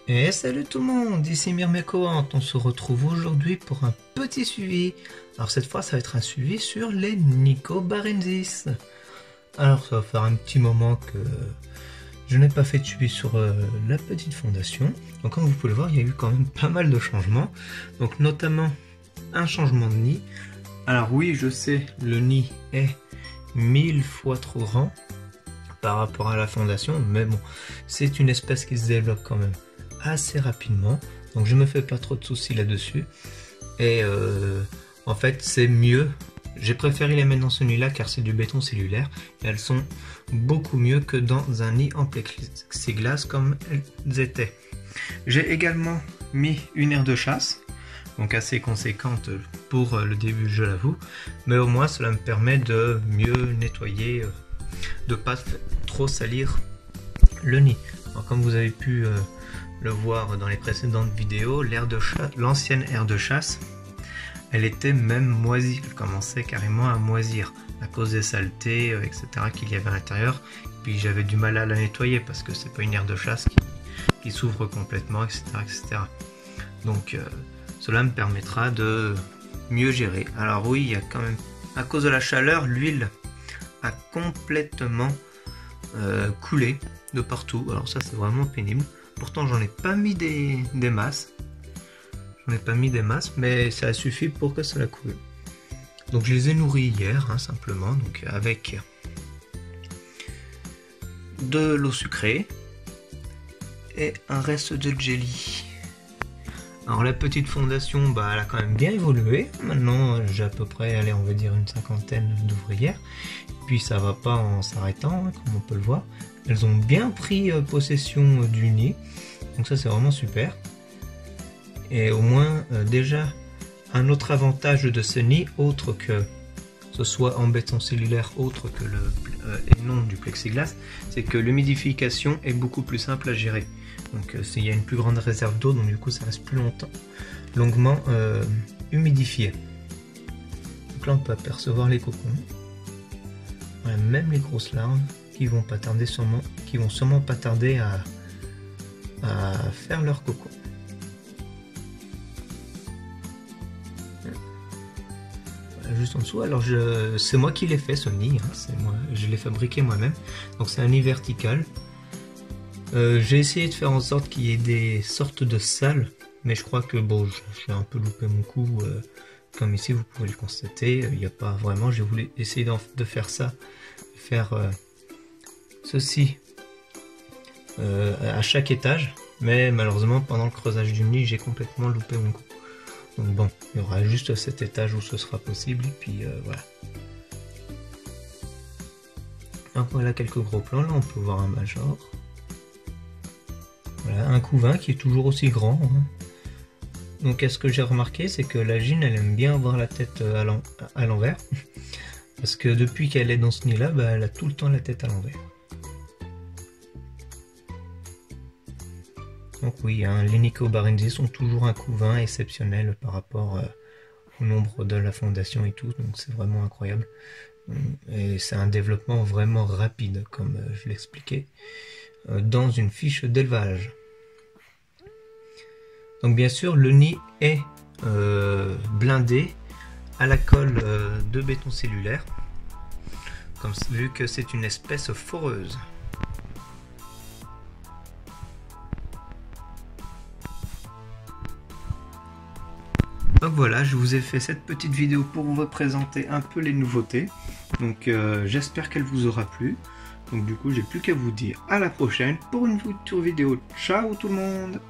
Et salut tout le monde, ici Myrmecoant, on se retrouve aujourd'hui pour un petit suivi. Alors cette fois ça va être un suivi sur les Nicobarensis. Alors ça va faire un petit moment que je n'ai pas fait de suivi sur la petite fondation. Donc comme vous pouvez le voir, il y a eu quand même pas mal de changements. Donc notamment un changement de nid. Alors oui, je sais, le nid est 1000 fois trop grand par rapport à la fondation, mais bon, c'est une espèce qui se développe quand même assez rapidement, donc je me fais pas trop de soucis là-dessus. Et en fait c'est mieux, j'ai préféré les mettre dans ce nid là car c'est du béton cellulaire et elles sont beaucoup mieux que dans un nid en plexiglas comme elles étaient. J'ai également mis une aire de chasse, donc assez conséquente pour le début, je l'avoue, mais au moins cela me permet de mieux nettoyer, de pas trop salir le nid. Alors, comme vous avez pu le voir dans les précédentes vidéos, l'ancienne aire de chasse, elle était même moisie, elle commençait carrément à moisir à cause des saletés, etc. qu'il y avait à l'intérieur. Puis j'avais du mal à la nettoyer parce que c'est pas une aire de chasse qui s'ouvre complètement, etc., etc. Donc cela me permettra de mieux gérer. Alors oui, il y a quand même, à cause de la chaleur, l'huile a complètement coulé de partout. Alors ça c'est vraiment pénible. Pourtant j'en ai pas mis des masses. J'en ai pas mis des masses, mais ça a suffi pour que cela coule. Donc je les ai nourris hier, hein, simplement, donc avec de l'eau sucrée et un reste de jelly. Alors la petite fondation, bah, elle a quand même bien évolué. Maintenant j'ai à peu près, allez, on va dire une cinquantaine d'ouvrières. Puis ça va pas en s'arrêtant, hein, comme on peut le voir. Elles ont bien pris possession du nid, donc ça c'est vraiment super. Et au moins déjà un autre avantage de ce nid, autre que ce soit en béton cellulaire, autre que et non du plexiglas, c'est que l'humidification est beaucoup plus simple à gérer. Donc il y a une plus grande réserve d'eau, donc du coup ça reste plus longuement humidifié. Donc là on peut apercevoir les cocons. Voilà, même les grosses larves qui vont sûrement pas tarder à faire leur cocon. Voilà, juste en dessous. Alors c'est moi qui l'ai fait, ce nid, hein, je l'ai fabriqué moi-même. Donc c'est un nid vertical. J'ai essayé de faire en sorte qu'il y ait des sortes de salles, mais je crois que bon, j'ai un peu loupé mon coup. Comme ici vous pouvez le constater, il n'y a pas vraiment, j'ai voulu essayer de faire ça, ceci à chaque étage, mais malheureusement pendant le creusage du nid j'ai complètement loupé mon coup. Donc bon, il y aura juste cet étage où ce sera possible, et puis voilà. Donc voilà quelques gros plans, là on peut voir un major. Voilà, un couvain qui est toujours aussi grand, hein. Donc ce que j'ai remarqué, c'est que la gine elle aime bien avoir la tête à l'envers. Parce que depuis qu'elle est dans ce nid là, bah, elle a tout le temps la tête à l'envers. Donc oui, hein, les Nicobarensis sont toujours un couvain exceptionnel par rapport au nombre de la fondation et tout. Donc c'est vraiment incroyable. Et c'est un développement vraiment rapide, comme je l'expliquais, dans une fiche d'élevage. Donc bien sûr, le nid est blindé à la colle de béton cellulaire, vu que c'est une espèce foreuse. Donc voilà, je vous ai fait cette petite vidéo pour vous présenter un peu les nouveautés. Donc j'espère qu'elle vous aura plu. Donc du coup, j'ai plus qu'à vous dire à la prochaine pour une future vidéo. Ciao tout le monde!